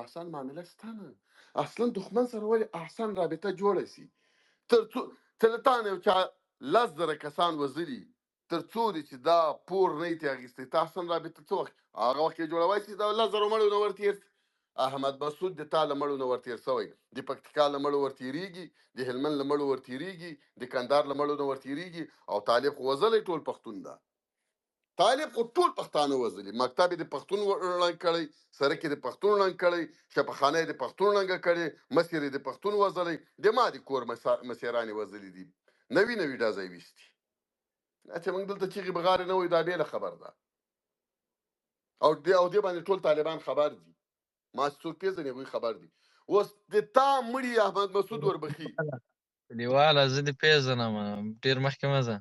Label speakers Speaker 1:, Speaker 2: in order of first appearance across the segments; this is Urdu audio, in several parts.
Speaker 1: په احسان معامله ستا نه اصلا دښمن سره ولې احسن رابطه جوړه سي تر څو چې له تا نه یو چا 10,000 کسان وزلي تر څو دې چې دا پور نه یې ترې اخیستی تا احسن رابطه څه وخت هغه وخت یې جوړوی چې دا 10,000 مړو نه ورتېر سي احمد مسعود د تا له مړو نه ورتېر سوی د پکتیکا له مړو ورتېرېږي د هلمند له مړو ورتېرېږي د کندهار له مړو نه ورتېرېږي او طالب خو وزلی ټول پښتون ده طالب خو ټول پښتانه وزلي مکتب یې د پښتون ړنګ کړی سرک یې د پښتون ړنګ کړی شفاخانه یې د پښتون ړنګه کړې مسیر یې د پښتون وزلی د ما د کور مسیران یې وزلي دي نوي نوي ډزې ویستي چې موږ دلته چیغې بغارې نه وایو دا بېله خبر ده او دې باندې ټول طالبان خبر دي ما چې څوک پېژني هغوی خبر دي اوس د تا مړي احمد مسعود وربخي
Speaker 2: کلیواله زه دې پېژنم ډېر مخکې مه ځه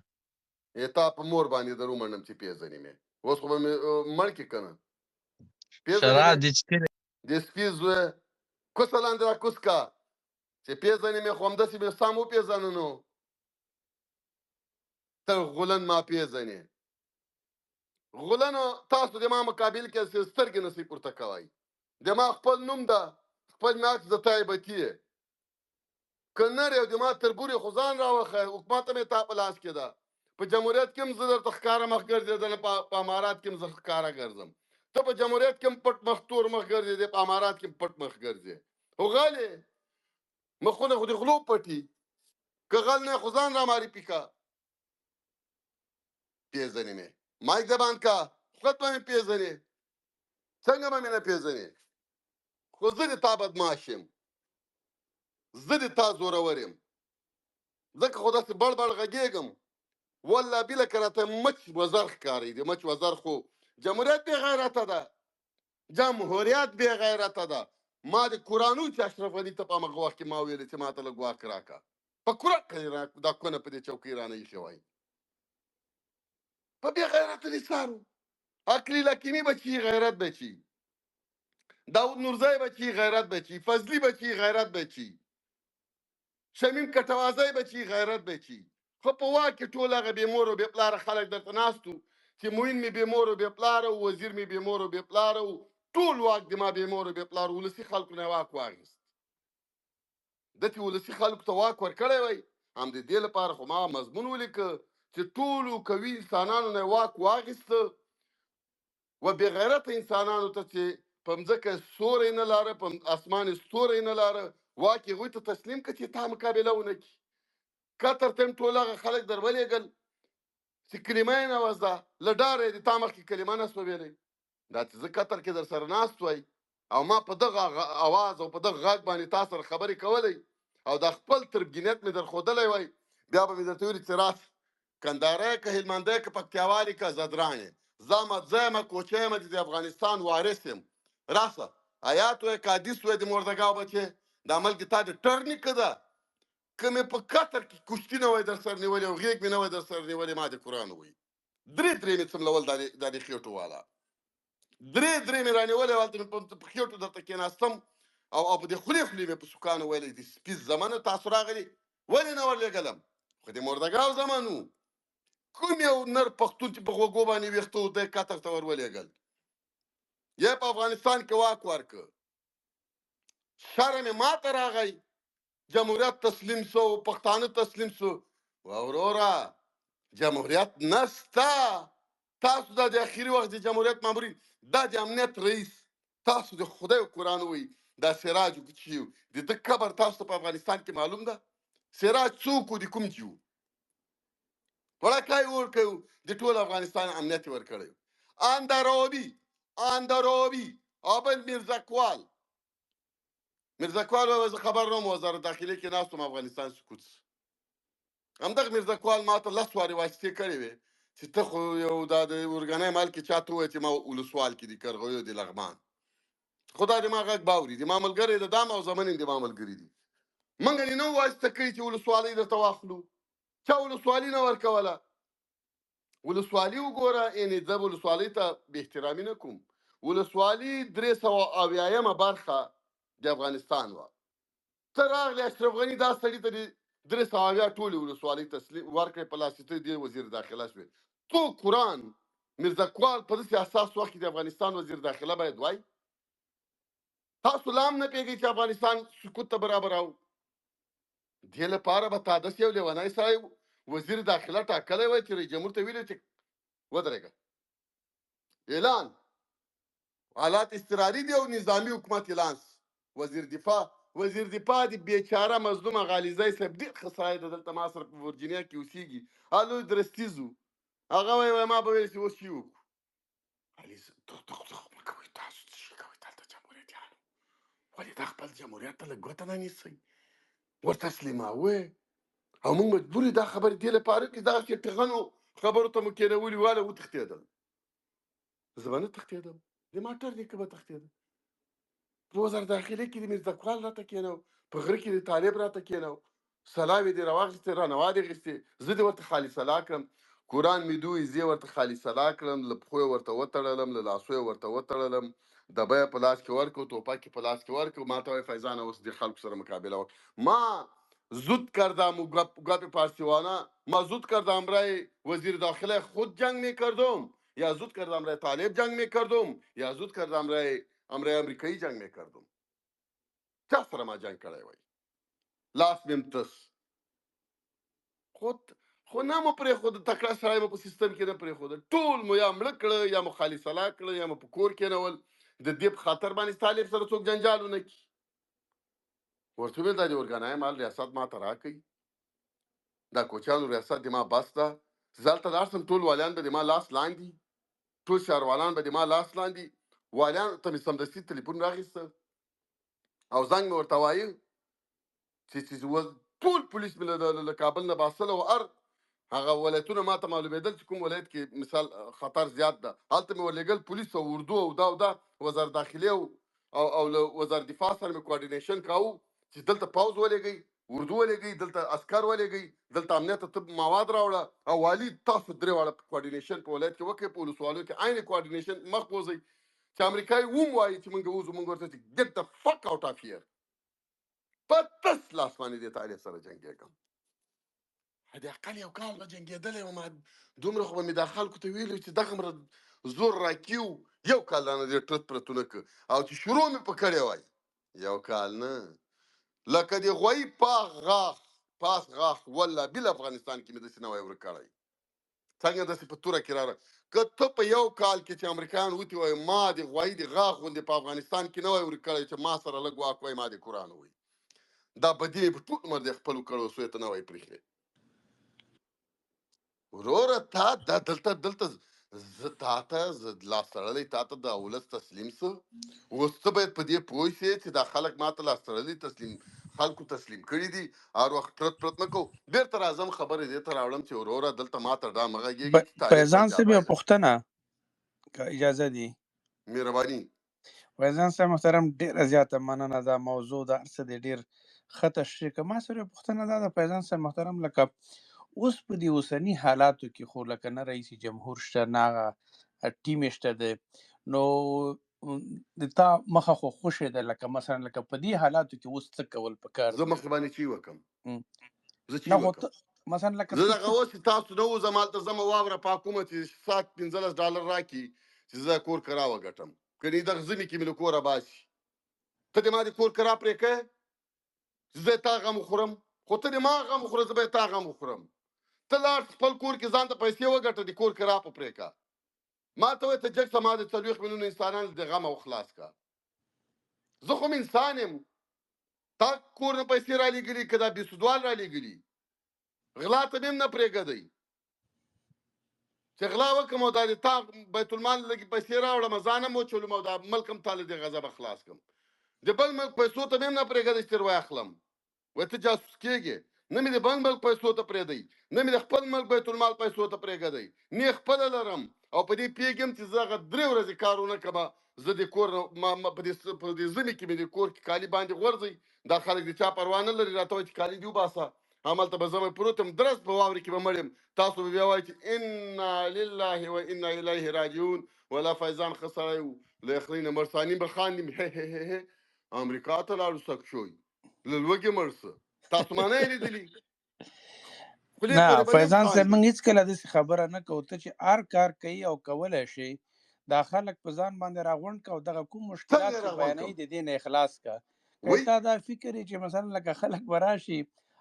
Speaker 1: تا په مور باندې در ومنډم چې پېژنې مې اوس خو به مې مړ کړې که نه
Speaker 2: شراب دې څښلي
Speaker 1: د سپي زویه کوڅه لاندې را کوز کا چې پېژنې مې خو همداسې مې سم وپېژنه نو ته غولن ما پېژنې غولنو تاسو د ما مقابل کې سترګې نسئ پورته کوئ د ما خپل نوم ده خپل مې عکس د طیبتي یې که نر یو د ما تربور یې خو ځان راوښی حکومت هم یې تا په لاس کې ده په جمهوریت کې هم زه درته ښکاره مخ ګرځېدل په امارات کې هم زه ښکاره ګرځم ته په جمهوریت کې هم پټ مخ تور مخ ګرځېدې په امارات کې هم پټ مخ ګرځې خو غلې مخونه خو د غلو پټي که غل نه خو ځان را معرفي که پېژنې مې مایک دبان کا خود به مې پېژنې څنګه به مې نه پېژنې خو زه د تا بدماش یم زه د تا زورور یم ځکه خو داسې بړ بړ غږېږم والله بله که راته مچ وزر ښکاري د مچ وزر خو جمهوریت بې غیرته ده جمهوریت بې غیرته ده ما د قرآنو چې اشرف غني ته په همغه وخت کې ما ویلې چې ما ته لږ واک راکړه په کورک دا کونه په دې چوکۍ رانه ایښې وای په بې غیرته دې څارو عقلی لکیمی بچی غیرت بچی داود نورزی بچی غیرت بچی فضلی بچی غیرت بچی شمیم کټوازی بچی غیرت بچی خو په واک کې ټول هغه بې مور او بې پلاره خلک درته ناستو چې معین مې بې مور او بې پلاره و وزیر مې بې مور او بې پلاره و ټول واک د ما بې مور او بې پلاره ولسي خلکو نه واک واخیست دتې ولسي خلکو ته واک ورکړی وی هم د دې لپاره خو ما مضمون ولیکه چې ټولو قوي انسانانو نه واک واخیسته و بې غیرته انسانانو ته چې په مځکه ستوری نه لاره په اسمان ستوری نه لاره واک یې هغوی ته تسلیم کړه چې تا مقابله ونه کړي کتر ته هم ټول هغه خلک در ولېږل چې کلمه یې نه وزده له ډاره یې د تا مخکې کلمه نه سوه ویلی دا چې زه قطر کې در سره ناست وی او ما په دغه اواز او په دغه غږ باندې تا سره خبرې کولی او دا خپل تربګینیت مې در ښودلی وی بیا به مې درته ویلي چې راس کندهاری که هلمندی که پکتیاوالي که زدران یې زه زه یمه کوچی یمه د افغانستان وارث یم راسه آیات وی که حدیث وی د مردګاو بچې دا ملک تا د ټر نیکه ده که مې په قطر کې کشتي نه وای در سره نیولې او غېږ مې نه وای در سره نیولې ما د قرآن وی درې مې څملول دا د خېټو والا درې مې رانیولې هلته مې په خېټو درته کېناستم او په دې خولې مې په سوکانو ویلې د سپي زمانه تاسو راغلي ولې نه ورلېږلم خو د مردګاو زمان و کوم یو نر پښتون چې په غوږو باندې ویښته و دی قطر ته ور ولېږل یا په افغانستان کې واک ورکړه شرم یې ماته راغی جمهوریت تسلیم سو پښتانه تسلیم سو وروره جمهوریت نسته تاسو دا د اخري وخت د جمهوریت مامورین دا د امنیت رئیس تاسو د خدای قرآن وی دا سراج چې د ده قبر تاسو په افغانستان کې معلوم ده سراج څوک د کوم چې و وړکای ورکړو د ټول افغانستان امنیت ورکړی اندروبي ابل میرزاکوال وایي زه خبر نه وم وزارت داخلي کې ناست وم افغانستان سکوت همدغه میرزاکوال ما ته 10 وارې واسطې کړې وې چې ته خو یو دا د اورګنۍ مال کې چاته ووایې چې ما ولسوال کې دي کرغیو د لغمان خدا دې ما غږ باوري د ما ملګری د دام او زمن د ما ملګري دي موږ یې نه واسطه کړي چې ولسوالۍ درته واخلو چا ولسوالي نه ورکوله ولسوالي وګوره یعنې زه ولسوالۍ ته بې احترامي نه کوم ولسوالي 380 برخه د افغانستان وه ته راغلې اشرف غني دا سړي ته 380 ټولې ولسوالۍ تسلیم ورکړې په لاس ته دې وزیر داخله شوې تو قرآن میرزاکوال په داسې اساس وخت کې د افغانستان وزیر داخله باید وای تاسو لا هم نه پوهېږئ چې افغانستان سقوط ته برابر او دې لپاره به تا داسې یو لیونی سړی وزیر داخله ټاکلی وای چې رئیس جمهور ته ویلي چې ودرېږه اعلان حالات اضطراري دي او نظامي حکومت اعلان وزیر دفاع د بیچاره مظلومه غالیزی صاحب ډېر ښه سړی دی دلته ما سره په ورجینیا کې اوسېږي هغه لوی درستیز و هغه وایي ما به ویل چې اوس شي وکړو علي دغه مه کوئ تاسو څه شي کوئ دلته جمهوریتیانو ولې دا خپل جمهوریت ته لږ ګوته نه نیسئ ور تسلیماوه او موږ مجبور یو دا خبرې دې لپاره چې دغسې ټغنو خبرو ته مو کېنولي واله وتښتېدل زه به نه تښتېدم د ماټر نیکه به تښتېدم په وزارت داخلي کې د میرزا کلال راته کېنو په غره کې د طالب راته کېنو سلاوې دې راواخیستې رانوا دې غیستې زه دې ورته خالي سلا کړم قرآن مې دوی زه ورته خالي سلا کړم له پښو یې ورته وتړلم له لاسو یې ورته وتړلم ډبه یې په لاس کې ورکړو ټوپک یې په لاس کې ورکړو ما ته وایي فیضانه اوس دې خلکو سره مقابله وکړه ما زود کردم و گپ پارسیوانه ما زود کردم رای وزیر داخله خود جنگ میکردم یا زود کردم رای طالب جنگ میکردم یا زود کردم رای امریکایی جنگ میکردم چا سره ما جنگ کړی وای لاس مې تس خو نه مو پرېښود تکړه سړی مو په سیستم کې نه پرېښود ټول مو یا مړه کړه یا مو خالي سلا کړه یا مو په کور کېنول د دې په خاطر باندې طالب سره څوک جنجال ونه کړي ورته ویل دا د اورګانای مال ریاست ما ته راکړئ دا کوچیانو ریاست د ما بس ده زه هلته لاړ شم ټول والیان به د ما لاس لاندې ټول ښاروالان به د ما لاس لاندې والیانو ته مې سمدستي تلیفون راخیسته او زنګ مې ورته وایه چې ټول پولیس مې له کابل نه باسل او هغه ولایتونه ما ته معلومېدل چې کوم ولایت کې مثال خطر زیات ده هلته مې ورلېږل پولیس او اردو او دا وزارت داخلي او له وزارت دفاع سره مې کوارډینیشن کاوه چې دلته پوځ ولېږئ اردو ولېږئ دلته عسکر ولېږئ دلته امنیت طب مواد راوړه او والي تاسو درې واړه کوارډینیشن په ولایت کې وکړئ په ولسوالیو کې عین کوارډینیشن مخ بوځئ چې امریکایي وم وایي چې موږ وځو موږ ورته چې ګیټ د فک آوټ اف هیر په تس لاس باندې د طالب سره جنګېږم د اقل یو کال به جنګېدلی وم دومره خو به مې دا خلکو ته ویلي چې دغه زور راکیو یو کال رانه دې ټرت پرتونه که او چې شروع مې په کړې وای یو کال نه لکه د غوایي پاس غاښ والله بل افغانستان کې مې داسې نه وای ورک کړی څنګه داسې په توره کې راغی که ته په یو کال کې چې امریکایان وتي وای ما د غوایي د غاښ غوندې په افغانستان کې نه وای ورک کړی چې ما سره لږ واک وای ما د قرآن وای دا بدي مې په ټول عمر د خپلو کړو سوی ته نه وای پرېښی وروره تا دا دلته زه تا ته لاس تړلی تا ته د ولس تسلیم څه اوس ته باید په دې پوه شې چې دا خلک ما ته لاس تړلی خلکو تسلیم کړي دي هر وخت پرت نه کو بیرته راځم خبرې دې ته راوړم چې وروره دلته ما ته ډا مه غږېږي چې طالب
Speaker 3: فیضان صاحب یو
Speaker 1: پنجابی دی
Speaker 3: پوښتنه که اجازه دي
Speaker 1: مهرباني
Speaker 3: فیضان صاحب محترم ډېره زیاته مننه دا موضوع د هر څه دی ډېر ښه تشریح که ما سره یو پوښتنه دا ده فیضان صاحب محترم لکه اوس په دې اوسني حالاتو کې خو لکه نه رئیس جمهور شته نه هغه ټیم شته دی نو د تا مخه خو خوشې ده لکه مثلا لکه په دې حالاتو کې اوس څه کول پکار
Speaker 1: زه
Speaker 3: دي
Speaker 1: مخکې باندې چی وکم زه چی
Speaker 3: نه خو
Speaker 1: وکم
Speaker 3: مثلا لکه
Speaker 1: زه دغه اوس چې تاسو نه وځم هلته زه مه واوره په حکومت چې ساعت 15 ډالر راکړي چې زه کور کرا وګټم کنې دغه زمې کې مې له کوره باسي ته دې ما د کور کرا پرې کړې چې زه تا غم وخورم خو ته دې ما غم وخوره زه به یې تا غم وخورم ته لاړ خپل کور کې ځان ته پیسې وګټه د کور کرا په پرې کا ما ته وایي ته جګ شه ما د 40 میلیونو انسانانو د غمه وخلاص کا زه خو م انسان یم تا کور نه پیسې رالېږلي که دا بېسودوال رالېږلي غلا ته مې هم نه پرېږدئ چې غلا وکړم او دا د تا بیت المال لږې پیسې راوړم ځان هم وچلم او دا ملک هم تا له دې غضبه خلاص کړم د بل ملک پیسو ته مې هم نه پرېږدئ چې تېر واخلم وایي ته جاسوس کېږې نه مې د بل ملک پیسو ته پرېږدئ نه مې د خپل ملک بیت المال پیسو ته پرېږدئ نه یې خپله لرم او په دې پوهېږم چې زه هغه 3 ورځې کار ونه کړمه زه د کور په دې ژمي کې مې د کور کې کالي باندې غورځئ دا خلک د چا پروا نه لري راته وایي چې کالي دې وباسه هملته به زه پروت یم درس په واورې کې به مړ یم تاسو به بیا وایئ چې انا لله و انا الیه راجعون ولا فیضان ښه سړی و له یخنۍ نه مړ ثاني به خاندي هې امریکا ته لاړو سک شوی له لوږې مړ څه تاسو ما نه یې لیدلي خولې
Speaker 3: نه
Speaker 1: پورې به نه
Speaker 3: فیضان صاحب
Speaker 1: خاندي
Speaker 3: موږ هیڅکله داسې خبره نه کوو ته چې هر کار کوي او کولی شي دا خلک په ځان باندې راغونډ که او دغه کوم مشکلات
Speaker 1: څنګه
Speaker 3: چې
Speaker 1: راغونډ
Speaker 3: بیانوي
Speaker 1: کړم
Speaker 3: د دې نه اخلاص که که
Speaker 1: وای
Speaker 3: تا دا فکر یې چې مثلا لکه خلک به راشي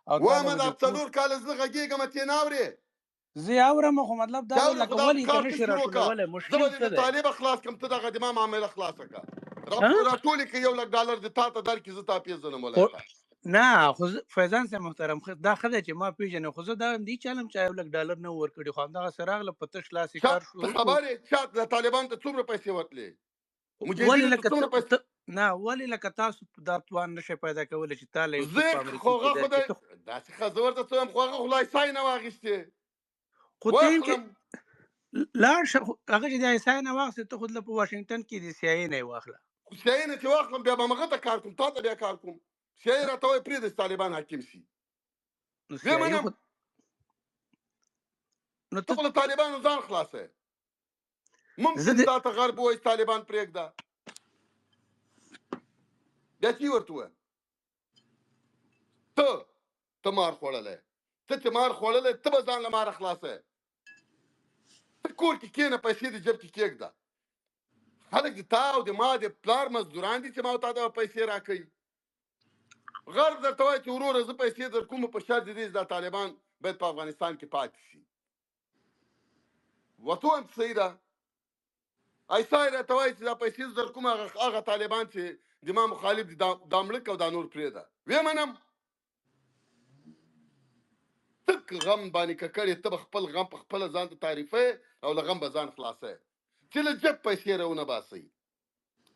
Speaker 3: او تا
Speaker 1: وامه
Speaker 3: له به
Speaker 1: دا
Speaker 3: د کور
Speaker 1: 4 کاله زه غږېږم ته نه اورې
Speaker 3: زه اورم خو مطلب دا
Speaker 1: چې
Speaker 3: دی
Speaker 1: اورې
Speaker 3: لکه
Speaker 1: خو دا
Speaker 3: ولې ته
Speaker 1: کار ته
Speaker 3: نشي
Speaker 1: شروع کا
Speaker 3: راټولولی
Speaker 1: زه
Speaker 3: مشکل
Speaker 1: به دې
Speaker 3: څه
Speaker 1: د
Speaker 3: دی
Speaker 1: طالبه خلاص کړم ته دغه دما معامله خلاصه کړه
Speaker 3: ها
Speaker 1: راټولې که $1 لک د تا ته درکړي زه تا پېژنم
Speaker 3: خو
Speaker 1: ولایته
Speaker 3: نه خو فیضان صاحب محترم دا ښه دی چې ما پېژنې خو زه دا هم دې چلم چې $1 لک نه ورکړي خو همدغسې راغله په تش لاس یې کار
Speaker 1: ته
Speaker 3: شروع کړو
Speaker 1: خبر یې چا د طالبانو ته څومره پیسې ورتلې
Speaker 3: ولې
Speaker 1: مجاهدینو ته
Speaker 3: لکه
Speaker 1: څومره پیسې
Speaker 3: نه ولې لکه تاسو دا توان نشئ پیدا کولی چې تا له یو څوک په
Speaker 1: زه
Speaker 3: امریکې
Speaker 1: خوغه
Speaker 3: کې
Speaker 1: خدای
Speaker 3: درکړي ته
Speaker 1: داسې ښځه ورته څه وایم خو هغه خو لایسای نه واخیستې
Speaker 3: خو ته
Speaker 1: واخلم
Speaker 3: چې لاړ شه هغه چې د ایسای نه واخیستې ته خو دلته په واشنګټن کې د سی آی نه یې واخله
Speaker 1: خو سیایي نه چې واخلم بیا به مغه ته کار کوم تا ته بیا کار کوم سیایي راته وایي پرېږده چې طالبان حاکم شي
Speaker 3: نو
Speaker 1: ویې
Speaker 3: سی آی
Speaker 1: منم
Speaker 3: خو نو
Speaker 1: ته خو له طالبانو ځان خلاصه
Speaker 3: زه
Speaker 1: ممکن تا ته غرب وایي طالبان پرېږده بیا چې ورته ووایم ته مار خوړلی ته چې مار خوړلی ته به ځان له ماره خلاصه ته کور کې کښېنه پیسې د جب کې کېږده خلک د تا او د ما د پلار مزدوران دي چې ما او تا ته پیسې راکوي غرب درته وایي چې وروره زه پیسې در کوم په شرط دې دا طالبان باید په افغانستان کې پاتې شي ورته وایم صحیح ده ایسای راته وایي چې دا پیسې در کوم هغه طالبان چې د ما مخالف دي دا مړک او دا نور پرېږده ویې منم ته غم باندې ککړې ته به خپل غم په خپله ځان ته تعریفې او له غم به ځان خلاصې چې له جب پیسې راونه باسئ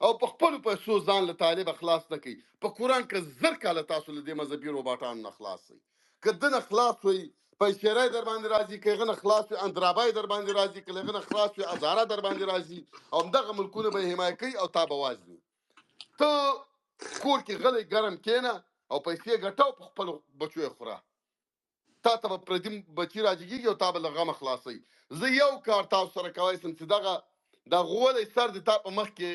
Speaker 1: او په خپلو پیسو ځان له طالبه خلاص نه کوي په قرآن کې 1000 کاله تاسو له دې مذهبي روباټانو نه خلاص شئ که ده نه خلاص وئ پیسېری در باندې راځي که هغه نه خلاص وي اندرابی در باندې راځي که له هغه نه خلاص وي ازاره در باندې راځي او همدغه ملکونه به یې حمایه کوي او تا به وازني ته کور کې غلی ګرم کېنه او پیسې ګټه او په خپلو بچو یې خوره تا ته به پردي بچي راجګېږي او تا به له غمه خلاصوي زه یو کار تاسو سره کولی شم چې دا غولی سر د تا په مخ کې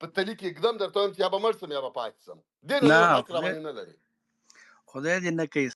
Speaker 1: په تلي کې اقدام درته وایم چې یا به مړ سم یا به پاتې سم دې نه نور
Speaker 3: نه
Speaker 1: حق راباندې نه لري
Speaker 3: خدای دې نه کوي